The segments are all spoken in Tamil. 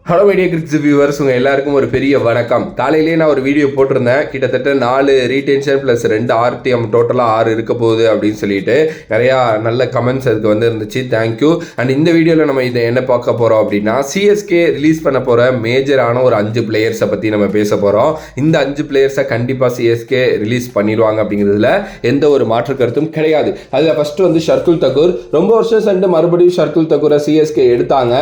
ஹலோ மீடியா கிரிக்ஸ் வியூவர்ஸ், உங்கள் எல்லாருக்கும் ஒரு பெரிய வணக்கம். காலையிலேயே நான் ஒரு வீடியோ போட்டிருந்தேன். கிட்டத்தட்ட 4 ரீடென்ஷன் ப்ளஸ் 2 ஆர்டிஎம் டோட்டலாக 6 இருக்க போகுது அப்படின்னு சொல்லிட்டு நிறையா நல்ல கமெண்ட்ஸ் அதுக்கு வந்து இருந்துச்சு. தேங்க்யூ. அண்ட் இந்த வீடியோவில் நம்ம இதை என்ன பார்க்க போகிறோம் அப்படின்னா, சிஎஸ்கே ரிலீஸ் பண்ண போகிற மேஜரான ஒரு 5 பிளேயர்ஸை பற்றி நம்ம பேச போகிறோம். இந்த 5 பிளேயர்ஸை கண்டிப்பாக சிஎஸ்கே ரிலீஸ் பண்ணிடுவாங்க அப்படிங்கிறதுல எந்த ஒரு மாற்று கருத்தும் கிடையாது. அதில் ஃபஸ்ட்டு வந்து ஷர்துல் தக்கூர். ரொம்ப வருஷம் சென்று மறுபடியும் ஷர்துல் தக்கூரை சிஎஸ்கே எடுத்தாங்க.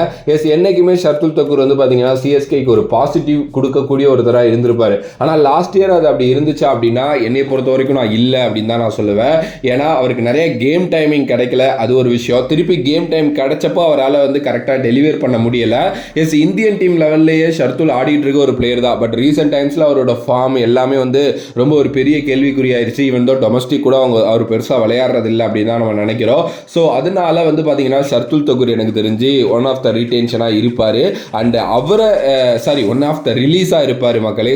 என்னைக்குமே ஷர்துல் தக்கூர் பார்த்தீங்கன்னா சிஎஸ்கேக்கு ஒரு பாசிட்டிவ் கொடுக்கக்கூடிய ஒருத்தராக இருந்திருப்பாரு. ஆனால் லாஸ்ட் இயர் அது அப்படி இருந்துச்சா அப்படின்னா என்னை பொறுத்த வரைக்கும் நான் இல்லை அப்படின்னு தான் நான் சொல்லுவேன். ஏன்னா அவருக்கு நிறைய கேம் டைமிங் கிடைக்கல, அது ஒரு விஷயம். திருப்பி கேம் டைம் கிடைச்சப்போ அவரால் வந்து கரெக்டாக டெலிவர் பண்ண முடியல. இந்தியன் டீம் லெவல்லையே ஷர்துல் ஆடிட்டு இருக்க ஒரு பிளேயர் தான். பட் ரீசெண்ட் டைம்ஸில் அவரோட ஃபார்ம் எல்லாமே வந்து ரொம்ப ஒரு பெரிய கேள்விக்குறியாயிருச்சு. ஈவன் தோ டொமஸ்டிக் கூட அவர் பெருசாக விளையாடுறது இல்லை அப்படின்னு தான் நம்ம நினைக்கிறோம். ஸோ அதனால வந்து பார்த்தீங்கன்னா ஷர்துல் தக்கூர் எனக்கு தெரிஞ்சு ஒன் ஆஃப் த ரீடென்ஷனாக இருப்பார். அண்ட் அவரை ஒன் ஆஃப் த ரிலீஸாக இருப்பார் மக்களே.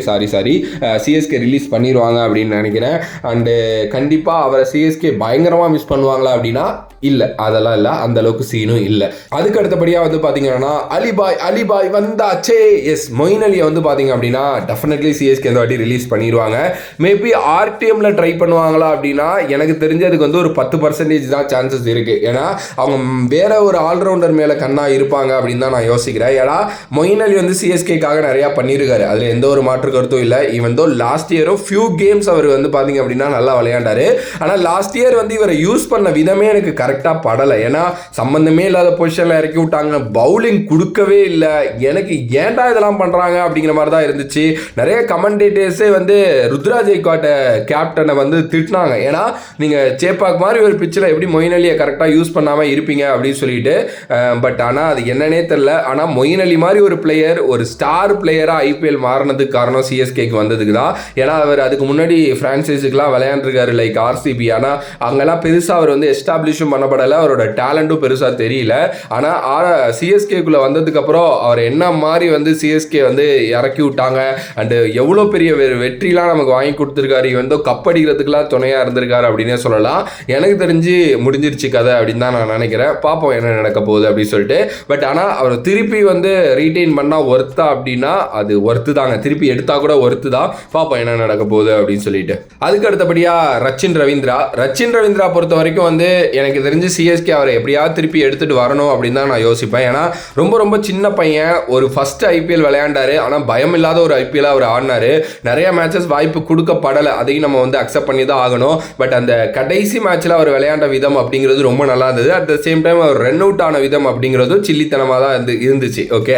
சிஎஸ்கே ரிலீஸ் பண்ணிடுவாங்க அப்படின்னு நினைக்கிறேன். அண்டு கண்டிப்பாக அவரை சிஎஸ்கே பயங்கரமாக மிஸ் பண்ணுவாங்களா அப்படின்னா இல்லை, அதெல்லாம் இல்லை, அந்த அளவுக்கு சீனும் இல்லை. அதுக்கு அடுத்தபடியாக வந்து பார்த்தீங்கன்னா அலிபாய் வந்தாச்சே. மொயின் அலியை வந்து பார்த்தீங்க அப்படின்னா டெஃபினெட்லி சிஎஸ்கே இந்த வாட்டி ரிலீஸ் பண்ணிடுவாங்க. மேபி ஆர்டிஎம்ல ட்ரை பண்ணுவாங்களா அப்படின்னா எனக்கு தெரிஞ்சதுக்கு வந்து ஒரு 10% தான் சான்சஸ் இருக்குது. ஏன்னா அவங்க வேற ஒரு ஆல்ரவுண்டர் மேலே கண்ணா இருப்பாங்க அப்படின்னு தான் நான் யோசிக்கிறேன். ஏன்னா மொயின் அலி வந்து சிஎஸ்கேக்காக நிறையா பண்ணியிருக்காரு, அதில் எந்த ஒரு மாற்று கருத்தும் இல்லை. ஈவன் தோ லாஸ்ட் இயரும் ஃபியூ கேம்ஸ் அவர் வந்து பார்த்தீங்க அப்படின்னா நல்லா விளையாண்டாரு. ஆனால் லாஸ்ட் இயர் வந்து இவரை யூஸ் பண்ண விதமே எனக்கு கரெக்டாக படலை. ஏன்னா சம்பந்தமே இல்லாத பொசிஷனில் இறக்கி விட்டாங்க, பவுலிங் கொடுக்கவே இல்லை. எனக்கு ஏன்டா இதெல்லாம் பண்ணுறாங்க அப்படிங்கிற மாதிரி தான் இருந்துச்சு. நிறைய கமெண்டேட்டர்ஸே வந்து ருத்ராஜ் ஐகாட்ட கேப்டனை வந்து திட்டினாங்க. ஏன்னா நீங்கள் சேப்பாக் மாதிரி ஒரு பிச்சில் எப்படி மொயின் அலியை கரெக்டாக யூஸ் பண்ணாமல் இருப்பீங்க அப்படின்னு சொல்லிட்டு. பட் ஆனால் அது என்னன்னே தெரியல. ஆனால் மொயின் அலி மாதிரி ஒரு பிளேயர், ஒரு ஸ்டார் பிளேயராக ஐபிஎல் மாறினதுக்கு காரணம் சிஎஸ்கேக்கு வந்ததுக்கு தான். ஏன்னா அவர் அதுக்கு முன்னாடி பிரான்சைஸுக்கெலாம் விளையாண்டுருக்காரு, லைக் ஆர்சிபி. ஆனால் அங்கெல்லாம் பெருசாக அவர் வந்து எஸ்டாப்ளிஷும் பண்ணப்படலை, அவரோட டேலண்ட்டும் பெருசாக தெரியல. ஆனால் சிஎஸ்கேக்குள்ளே வந்ததுக்கப்புறம் அவர் என்ன மாதிரி வந்து சிஎஸ்கே வந்து இறக்கி விட்டாங்க. அண்டு எவ்வளோ பெரிய வெற்றிலாம் நமக்கு வாங்கி கொடுத்துருக்காரு. வந்து கப் அடிக்கிறதுக்குலாம் துணையாக இருந்திருக்காரு அப்படின்னே சொல்லலாம். எனக்கு தெரிஞ்சு முடிஞ்சிருச்சு கதை அப்படின்னு தான் நான் நினைக்கிறேன். பார்ப்போம் என்ன நடக்க போகுது அப்படின்னு சொல்லிட்டு. பட் ஆனால் அவர் திருப்பி வந்து ரீட்டைன் பண்ணால் ஒர்த்தா அப்படின்னா அது ஒர்த்து தாங்க. திருப்பி எடுத்தால் கூட ஒர்த்து தான். பார்ப்போம் என்ன நடக்க போகுது அப்படின்னு சொல்லிட்டு. அதுக்கு அடுத்தபடியாக ரச்சின் ரவீந்திரா பொறுத்த வரைக்கும் வந்து எனக்கு தெரிஞ்சு சிஎஸ்கே அவரை எப்படியாவது திருப்பி எடுத்துகிட்டு வரணும் அப்படின்னு தான் நான் யோசிப்பேன். ஏன்னா ரொம்ப சின்ன பையன், ஒரு ஃபர்ஸ்ட் ஐபிஎல் விளையாண்டாரு. ஆனால் பயம் இல்லாத ஒரு ஐபிஎல் அவர் ஆடினாரு. நிறைய மேட்சஸ் வாய்ப்பு கொடுக்கப்படலை, அதையும் நம்ம வந்து அக்செப்ட் பண்ணி தான் ஆகணும். பட் அந்த கடைசி மேட்ச்சில் அவர் விளையாண்ட விதம் அப்படிங்கிறது ரொம்ப நல்லா இருந்தது. அட் த சேம் டைம் அவர் ரன் அவுட் ஆன விதம் அப்படிங்கிறதும் சில்லித்தனமாக தான் இருந்துச்சு. ஓகே.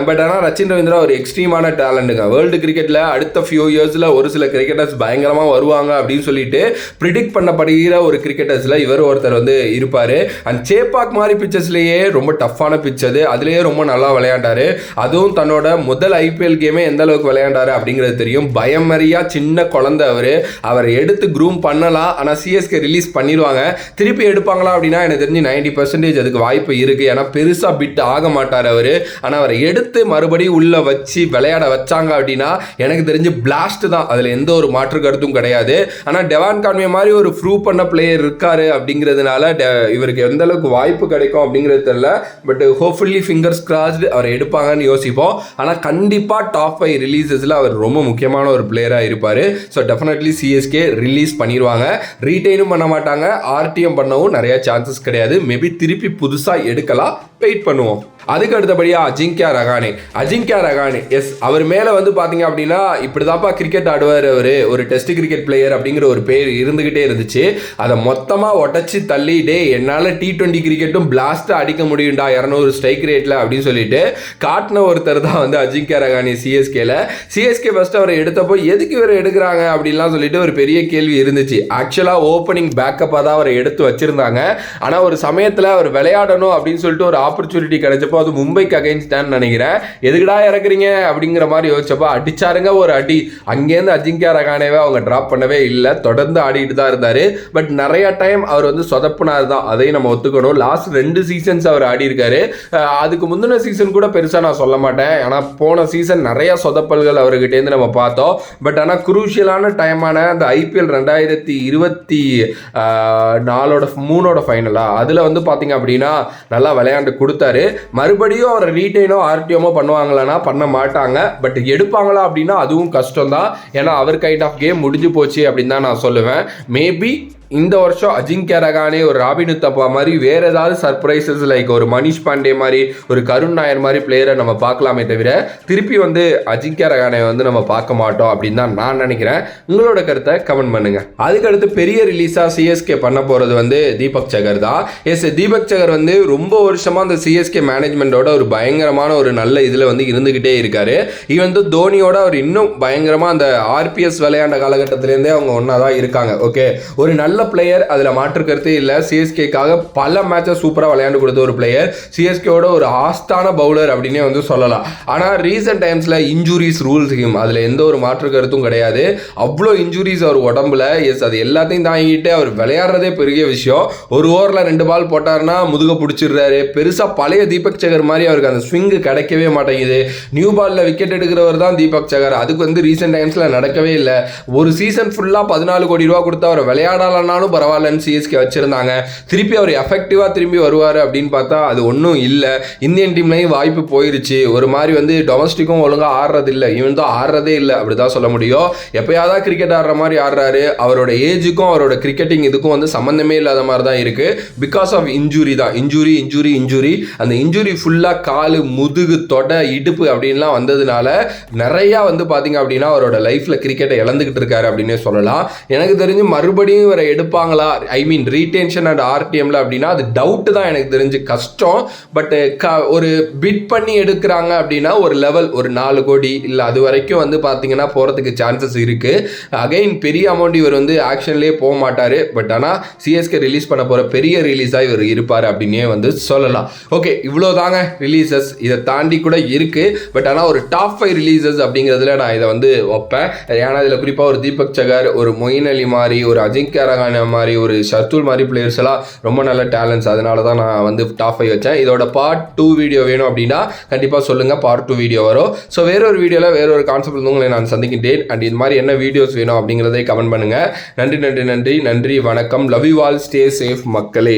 பட் ஆனால் ரச்சின் ரவீந்திரா ஒரு எக்ஸ்ட்ரீமான டேலண்ட்டுங்க. வேர்ல்டு கிரிக்கெட்டில் அடுத்த ஃபியூ இயர்ஸில் ஒரு சில கிரிக்கெட்டர்ஸ் பயங்கரமாக வருவாங்க அப்படின்னு சொல்லிட்டு ப்ரிடிக்ட் பண்ணப்படுகிற ஒரு கிரிக்கெட்டர்ஸில் இவர் ஒருத்தர் வந்து இருப்பார். அண்ட் சேப்பாக் மாதிரி பிச்சஸ்லேயே ரொம்ப டஃப்பான பிச் அது, அதுலேயே ரொம்ப நல்லா விளையாண்டாரு. அதுவும் தன்னோட முதல் ஐபிஎல் கேமே எந்த அளவுக்கு விளையாண்டாரு அப்படிங்கிறது தெரியும். பயமறியா சின்ன குழந்தை அவரை எடுத்து க்ரூம் பண்ணலாம். ஆனால் சிஎஸ்கே ரிலீஸ் பண்ணிடுவாங்க. திருப்பி எடுப்பாங்களா அப்படின்னா எனக்கு தெரிஞ்சு 90% அதுக்கு வாய்ப்பு இருக்குது. ஏன்னா பெருசாக பிட் ஆக மாட்டார் அவர். ஆனால் அவரை எடுத்து மறுபடியும் உள்ளே வச்சு விளையாட வச்சாங்க அப்படின்னா எனக்கு தெரிஞ்சு பிளாஸ்ட் தான், அதில் எந்த ஒரு மாற்று கருத்தும் கிடையாது. ஆனால் டெவான் கான்வே மாதிரி ஒரு ப்ரூவ் பண்ண பிளேயர் இருக்காரு அப்படிங்கிறதுனால இவருக்கு எந்த அளவுக்கு வாய்ப்பு கிடைக்கும் அப்படிங்கிறது தெரியல. பட் ஹோப்ஃபுல்லி ஃபிங்கர்ஸ் கிராஸ்டு அவர் எடுப்பாங்கன்னு யோசிப்போம். ஆனால் கண்டிப்பாக டாப் 5 ரிலீசஸில் அவர் ரொம்ப முக்கியமான ஒரு பிளேயராக இருப்பார். ஸோ டெஃபினெட்லி சிஎஸ்கே ரிலீஸ் பண்ணிடுவாங்க. ரீட்டைனும் பண்ண மாட்டாங்க, ஆர்டிஎம் பண்ணவும் நிறைய சான்சஸ் கிடையாது. மேபி திருப்பி புதுசாக எடுக்கலாம், வெயிட் பண்ணுவோம். அதுக்கு அடுத்தபடியாக அஜிங்கியா ரகானே. அவர் மேலே வந்து பார்த்தீங்க அப்படின்னா இப்படி தான்ப்பா கிரிக்கெட் ஆடுவார் அவர், ஒரு டெஸ்ட் கிரிக்கெட் பிளேயர் அப்படிங்கிற ஒரு பேர் இருந்துகிட்டே இருந்துச்சு. அதை மொத்தமாக உடச்சி தள்ளிட்டே என்னால் T20 கிரிக்கெட்டும் பிளாஸ்ட்டாக அடிக்க முடியும்டா 200 ஸ்ட்ரைக் ரேட்டில் அப்படின்னு சொல்லிட்டு காட்டின ஒருத்தர் தான் வந்து அஜிங்கியா ரகானே சிஎஸ்கே ஃபர்ஸ்ட் அவரை எடுத்தப்போ எதுக்கு இவரை எடுக்கிறாங்க அப்படின்லாம் சொல்லிட்டு ஒரு பெரிய கேள்வி இருந்துச்சு. ஆக்சுவலாக ஓப்பனிங் பேக்கப்பாக தான் அவரை எடுத்து வச்சிருந்தாங்க. ஆனால் ஒரு சமயத்தில் அவர் விளையாடணும் அப்படின்னு சொல்லிட்டு ஒரு ஆப்பர்ச்சுனிட்டி கிடைச்சப்போ அது மும்பைக்கு அகைன்ஸ்டான்னு நினைக்கிறேன். எதுக்குடா இறக்குறீங்க அப்படிங்கிற மாதிரி யோசிச்சப்போ அடிச்சாருங்க ஒரு அடி. அங்கேருந்து அஜிங்கியா ரகானேவை அவங்க ட்ராப் பண்ணவே இல்லை, தொடர்ந்து ஆடிட்டு தான் இருந்தார். பட் நிறைய டைம் அவர் வந்து சொதப்பினார் தான், அதையும் நம்ம ஒத்துக்கணும். லாஸ்ட் 2 சீசன்ஸ் அவர் ஆடி இருக்காரு. அதுக்கு முந்தின சீசன் கூட பெருசாக நான் சொல்ல மாட்டேன். ஆனால் போன சீசன் நிறைய சொதப்பல்கள் அவர்கிட்டேருந்து நம்ம பார்த்தோம். பட் ஆனால் குரூஷியலான டைமான அந்த ஐபிஎல் 2024 3 ஃபைனலாக அதில் வந்து பார்த்தீங்க அப்படின்னா நல்லா விளையாண்டு கொடுத்தாரு. மறுபடியும் அவரை ரீட்டைனோ ஆர்டிஎமோ பண்ணுவாங்களான்னா பண்ண மாட்டாங்க. பட் எடுப்பாங்களா அப்படின்னா அதுவும் கஷ்டம் தான். ஏன்னா அவர் கைண்ட் ஆஃப் கேம் முடிஞ்சு போச்சு அப்படின்னு தான் நான் சொல்லுவேன். மேபி இந்த வருஷம் அஜிங்கியா ரஹானே, ஒரு ராபின் உத்தப்பா மாதிரி வேற ஏதாவது சர்ப்ரைசஸ் லைக் ஒரு மனிஷ் பாண்டே மாதிரி, ஒரு கருண் நாயர் மாதிரி பிளேயரை நம்ம பார்க்கலாமே தவிர திருப்பி வந்து அஜிங்கியா ரஹானே வந்து நம்ம பார்க்க மாட்டோம் அப்படின்னு தான் நான் நினைக்கிறேன். உங்களோட கருத்தை கமெண்ட் பண்ணுங்க. அதுக்கடுத்து பெரிய ரிலீஸா சிஎஸ்கே பண்ண போறது வந்து தீபக் சகர் தான். எஸ், தீபக் சகர் வந்து ரொம்ப வருஷமா அந்த சிஎஸ்கே மேனேஜ்மெண்டோட ஒரு பயங்கரமான ஒரு நல்ல இதுல வந்து இருந்துகிட்டே இருக்காரு. ஈவன் தோனியோட அவர் இன்னும் பயங்கரமா அந்த ஆர்பிஎஸ் விளையாண்ட காலகட்டத்திலேருந்தே அவங்க ஒன்னா தான் இருக்காங்க. ஓகே, ஒரு நல்ல பிளேயர், அதுல மாற்று கருத்தே இல்ல. சிஎஸ்கேக்காக பல மேட்சஸ் சூப்பரா விளையாண்டு கொடுத்த ஒரு பிளேயர், சிஎஸ்கேவோட ஒரு ஆஸ்தான பவுலர் அப்படின்னே வந்து சொல்லலாம். ஆனா ரீசெண்ட் டைம்ஸ்ல இன்ஜுரிஸ் ரூல்ஸ் ஹிம், அதுல எந்த ஒரு மாற்று கருத்தும் கிடையாது. அவ்வளோ இன்ஜுரிஸ் அவர் உடம்புல. எஸ், அது எல்லாத்தையும் தாங்கிட்டு அவர் விளையாடுறதே பெரிய விஷயம். ஒரு ஓவர்ல 2 பால் போட்டாருன்னா முதுக பிடிச்சிடுறாரு. பெருசா பழைய தீபக் சகர் மாதிரி அவருக்கு அந்த ஸ்விங் கிடைக்கவே மாட்டேங்குது. நியூ பால்ல விக்கெட் எடுக்கிறவர் தான் தீபக் சகர். அதுக்கு வந்து ரீசெண்ட் டைம்ஸ்ல நடக்கவே இல்லை. ஒரு சீசன் ஃபுல்லா 14 கோடி ரூபா கொடுத்து அவர் விளையாடலாம் பரவாயில்லன்னு சிஎஸ்கே வச்சிருந்தாங்க. திருப்பி அவர் எஃபெக்டிவா திரும்பி வருவாரு அப்படின்னு பார்த்தா அது ஒன்றும் இல்லை. இந்தியன் டீம்லையும் வாய்ப்பு போயிருச்சு. ஒரு மாதிரி வந்து டொமஸ்டிக்கும் ஒழுங்கா ஆடுறது இல்லை. இவன் தான் ஆடுறதே இல்லை அப்படிதான் சொல்ல முடியும். எப்பயாவது கிரிக்கெட் ஆடுற மாதிரி ஆடுறாரு. அவரோட ஏஜுக்கும் அவரோட கிரிக்கெட்டிங் இதுக்கும் வந்து சம்பந்தமே இல்லாத மாதிரி தான் இருக்கு. பிகாஸ் ஆஃப் இன்ஜுரி தான். இன்ஜுரி அந்த இன்ஜுரி ஃபுல்லா காலு, முதுகு, தொடை, இடுப்பு அப்படின்லாம் வந்ததுனால நிறைய வந்து பாத்தீங்க அப்படின்னா அவரோட லைஃப்ல கிரிக்கெட்டை இழந்துகிட்டு இருக்காரு அப்படின்னே சொல்லலாம். எனக்கு தெரிஞ்சு மறுபடியும் இவரை எடுப்பாங்களா, ஐ மீன் ரீடென்ஷன் அண்ட் ஆர்டிஎம்ல அப்படின்னா அது டவுட் தான். எனக்கு தெரிஞ்சு கஷ்டம். பட் ஒரு பிட் பண்ணி எடுக்கிறாங்க அப்படின்னா ஒரு லெவல், ஒரு 4 கோடி இல்லை அது வரைக்கும் வந்து பார்த்தீங்கன்னா போகிறதுக்கு சான்சஸ் இருக்கு. அகைன் பெரிய அமௌண்ட் இவர் வந்து ஆக்ஷன்லேயே போக மாட்டார். பட் ஆனால் சிஎஸ்கே ரிலீஸ் பண்ண போகிற பெரிய ரிலீஸாக இவர் இருப்பார் அப்படின்னே வந்து சொல்லலாம். ஓகே, இவ்வளோ தாங்க ரிலீசஸ். இதை தாண்டி கூட இருக்கு. பட் ஆனால் ஒரு டாப் 5 ரிலீசஸ் அப்படிங்கிறதுல நான் இதை வந்து வைப்பேன். ஏன்னா இதில் குறிப்பாக ஒரு தீபக் சகர், ஒரு மொயின் அலி மாதிரி, ஒரு அஜிங்கியா ரஹானே மாதிரி, ஒரு ஷர்துல் மாதிரி பிளேயர்ஸ் எல்லாம் ரொம்ப நல்ல டேலண்ட்ஸ். அதனால தான் நான் வந்து டாப் 5 வச்சேன். இதோட பார்ட் 2 வீடியோ வேணும் அப்படின்னா கண்டிப்பாக சொல்லுங்கள், பார்ட் 2 வீடியோ வரும். ஸோ வேறொரு வீடியோவில் வேறொரு கான்செப்ட் வந்து உங்களை நான் சந்திக்கின்றேன். அண்ட் இது மாதிரி என்ன வீடியோஸ் வேணும் அப்படிங்கிறதை கமெண்ட் பண்ணுங்கள். நன்றி, வணக்கம். Love you all, stay safe மக்களே.